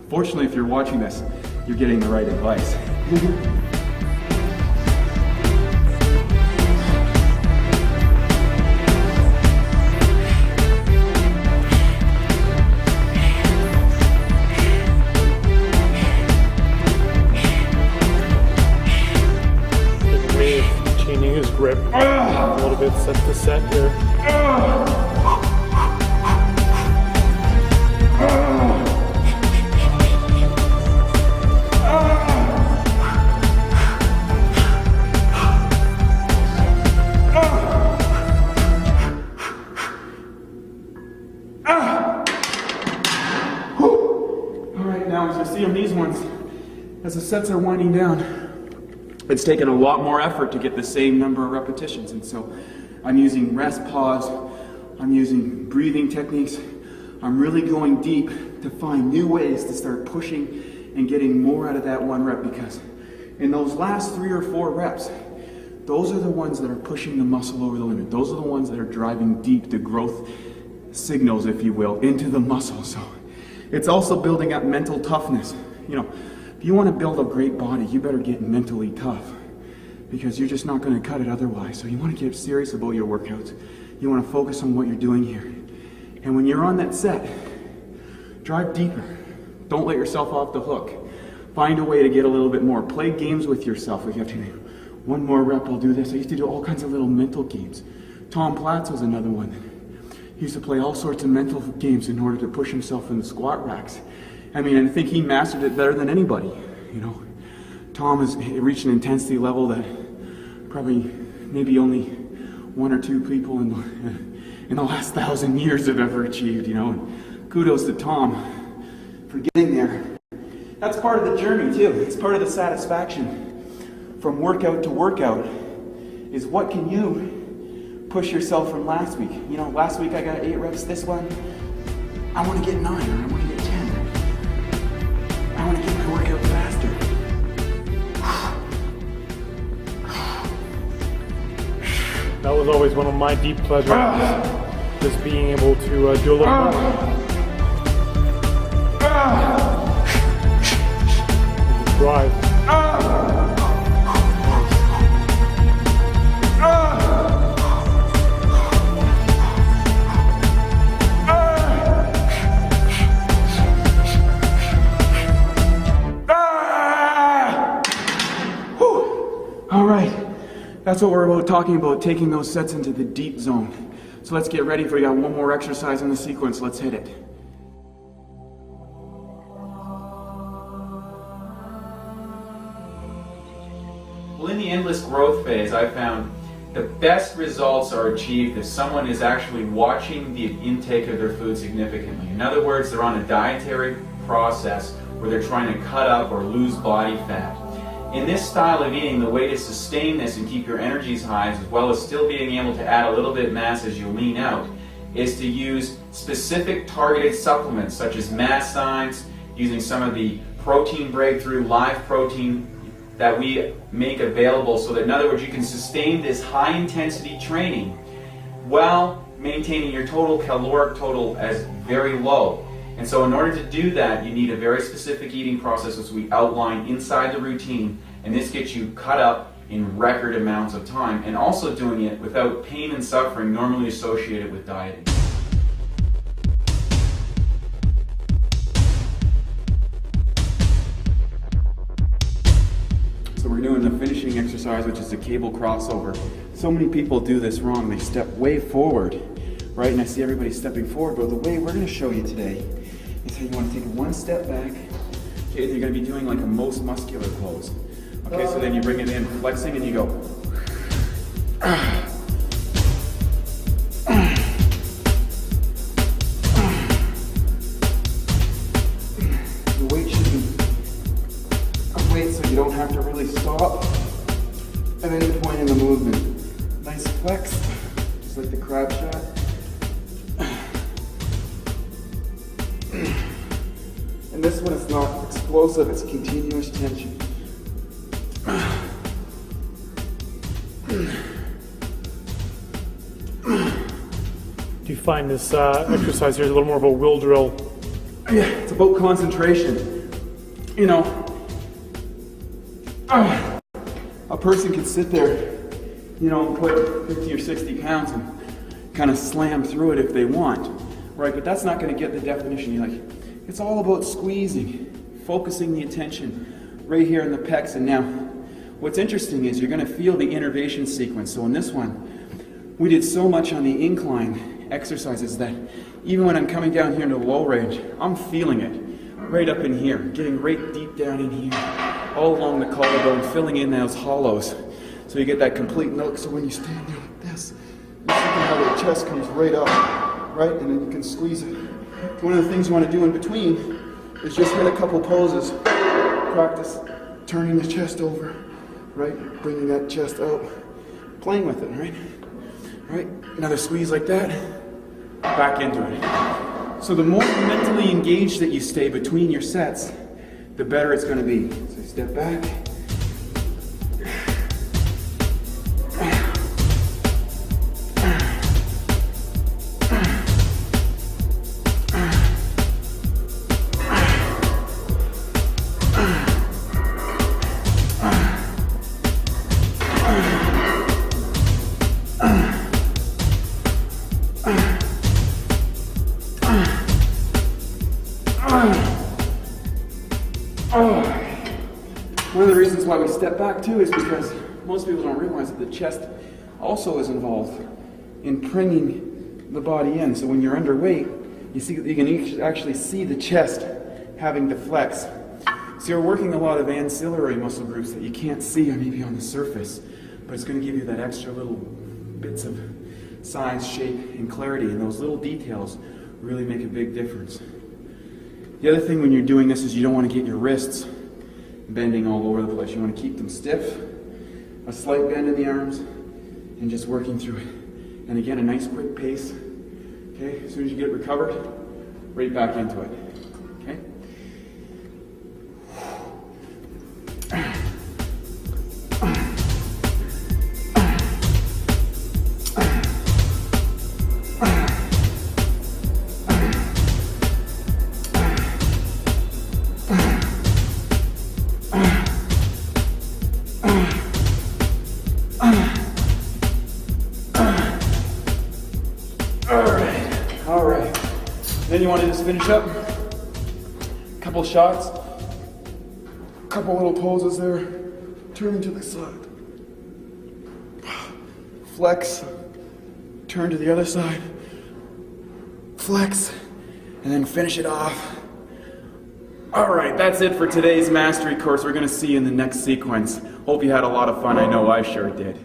Fortunately, if you're watching this, you're getting the right advice. Changing his grip a little bit, set the set here. Alright, now as you see on these ones, as the sets are winding down, it's taken a lot more effort to get the same number of repetitions, and so I'm using rest, pause, I'm using breathing techniques, I'm really going deep to find new ways to start pushing and getting more out of that one rep, because in those last 3 or 4 reps, those are the ones that are pushing the muscle over the limit. Those are the ones that are driving deep the growth signals, if you will, into the muscle. So it's also building up mental toughness. You know, if you want to build a great body, you better get mentally tough, because you're just not going to cut it otherwise. So you want to get serious about your workouts. You want to focus on what you're doing here. And when you're on that set, drive deeper. Don't let yourself off the hook. Find a way to get a little bit more. Play games with yourself. If you have to, one more rep, I'll do this. I used to do all kinds of little mental games. Tom Platz was another one. He used to play all sorts of mental games in order to push himself in the squat racks. I mean, I think he mastered it better than anybody, you know. Tom has reached an intensity level that probably maybe only 1 or 2 people in the last 1,000 years have ever achieved, you know. And kudos to Tom for getting there. That's part of the journey too. It's part of the satisfaction from workout to workout, is what can you push yourself from last week. You know, last week I got 8 reps, this one, I want to get 9, or I want to get 10. I want to get my workout faster. That was always one of my deep pleasures, just being able to do a little more. Drive. All right, that's what we're talking about, taking those sets into the deep zone. So let's get ready for, we got one more exercise in the sequence. Let's hit it. Well, in the endless growth phase, I found the best results are achieved if someone is actually watching the intake of their food significantly. In other words, they're on a dietary process where they're trying to cut up or lose body fat. In this style of eating, the way to sustain this and keep your energies high, as well as still being able to add a little bit of mass as you lean out, is to use specific targeted supplements such as Mastine's, using some of the protein breakthrough live protein that we make available, so that in other words you can sustain this high intensity training while maintaining your total caloric total as very low. And so in order to do that, you need a very specific eating process as we outline inside the routine, and this gets you cut up in record amounts of time, and also doing it without pain and suffering normally associated with dieting. So we're doing the finishing exercise, which is the cable crossover. So many people do this wrong. They step way forward, right? And I see everybody stepping forward, but the way we're going to show you today is how you want to take one step back. Okay, you're going to be doing like a most muscular pose. Okay, so then you bring it in, flexing, and you go. The weight should be a weight so you don't have to really stop at any point in the movement. Nice flex, just like the crab shot. And this one is not explosive, it's continuous tension. Do you find this exercise here is a little more of a will drill? Yeah, it's about concentration. you know, a person could sit there, you know, and put 50 or 60 pounds and kind of slam through it if they want, right? But that's not going to get the definition. You're like, it's all about squeezing, focusing the attention right here in the pecs. And now, what's interesting is you're going to feel the innervation sequence. So in this one, we did so much on the incline exercises that even when I'm coming down here into low range, I'm feeling it right up in here, getting right deep down in here, all along the collarbone, filling in those hollows. So you get that complete note. So when you stand there like this, you see how the chest comes right up, right? And then you can squeeze it. So one of the things you want to do in between is just hit a couple poses. Practice turning the chest over, right? Bringing that chest out, playing with it, right? Right? Another squeeze like that, back into it. So the more mentally engaged that you stay between your sets, the better it's going to be. So step back. One of the reasons why we step back too is because most people don't realize that the chest also is involved in bringing the body in. So when you're underweight, you can actually see the chest having to flex. So you're working a lot of ancillary muscle groups that you can't see maybe on the surface, but it's going to give you that extra little bits of size, shape, and clarity, and those little details really make a big difference. The other thing when you're doing this is you don't want to get your wrists bending all over the place. You want to keep them stiff, a slight bend in the arms, and just working through it. And again, a nice quick pace. Okay, as soon as you get recovered, right back into it. Okay? All right. Then you want to just finish up. A couple shots. A couple little poses there. Turn to the side. Flex. Turn to the other side. Flex. And then finish it off. All right, that's it for today's mastery course. We're going to see you in the next sequence. Hope you had a lot of fun. I know I sure did.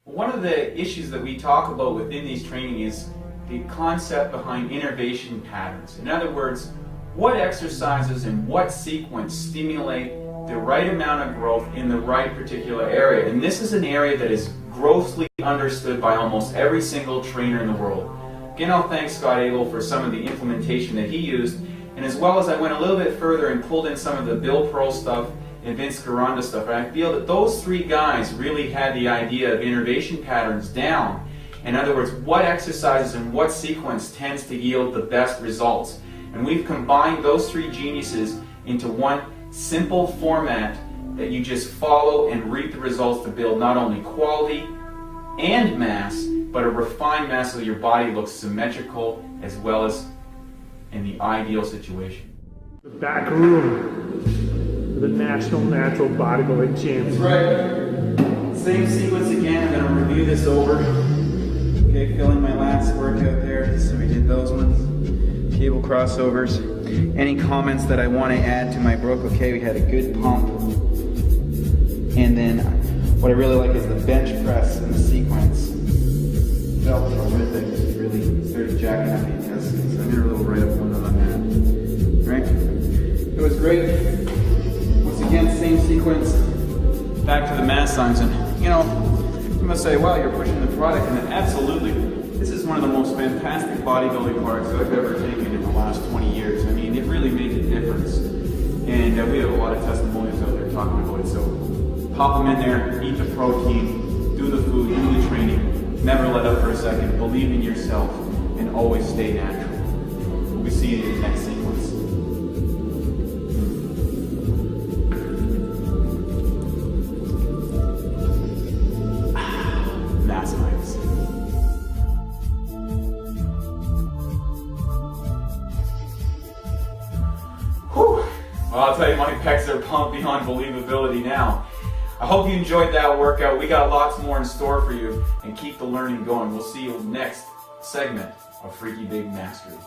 One of the issues that we talk about within these training is the concept behind innervation patterns. In other words, what exercises and what sequence stimulate the right amount of growth in the right particular area. And this is an area that is grossly understood by almost every single trainer in the world. Again, I'll thank Scott Abel for some of the implementation that he used, and as well as I went a little bit further and pulled in some of the Bill Pearl stuff and Vince Gironda stuff. And I feel that those three guys really had the idea of innervation patterns down. In other words, what exercises and what sequence tends to yield the best results. And we've combined those three geniuses into one simple format that you just follow and reap the results to build not only quality and mass, but a refined mass so your body looks symmetrical as well as in the ideal situation. The back room for the National Natural Bodybuilding Champions. Right. Same sequence again. I'm going to review this over. Okay, filling my last workout there. So we did those ones. Cable crossovers. Any comments that I want to add to my broke? Okay, we had a good pump. And then what I really like is the bench press and the sequence. Felt horrific. Just really started jacking up the intestines. So I did a little right up one on that. Right? It was great. Once again, same sequence. Back to the mass signs. And you know, you must say, wow, you're pushing the product. And absolutely, this is one of the most fantastic bodybuilding products that I've ever taken in the last 20 years. I mean, it really made a difference. And we have a lot of testimonials out there talking about it. So pop them in there, eat the protein, do the food, do the training. Never let up for a second. Believe in yourself and always stay natural. We'll see you in the next sequence. Whew. Well, I'll tell you, my pecs are pumped beyond believability now. I hope you enjoyed that workout. We got lots more in store for you, and keep the learning going. We'll see you next segment of Freaky Big Mastery.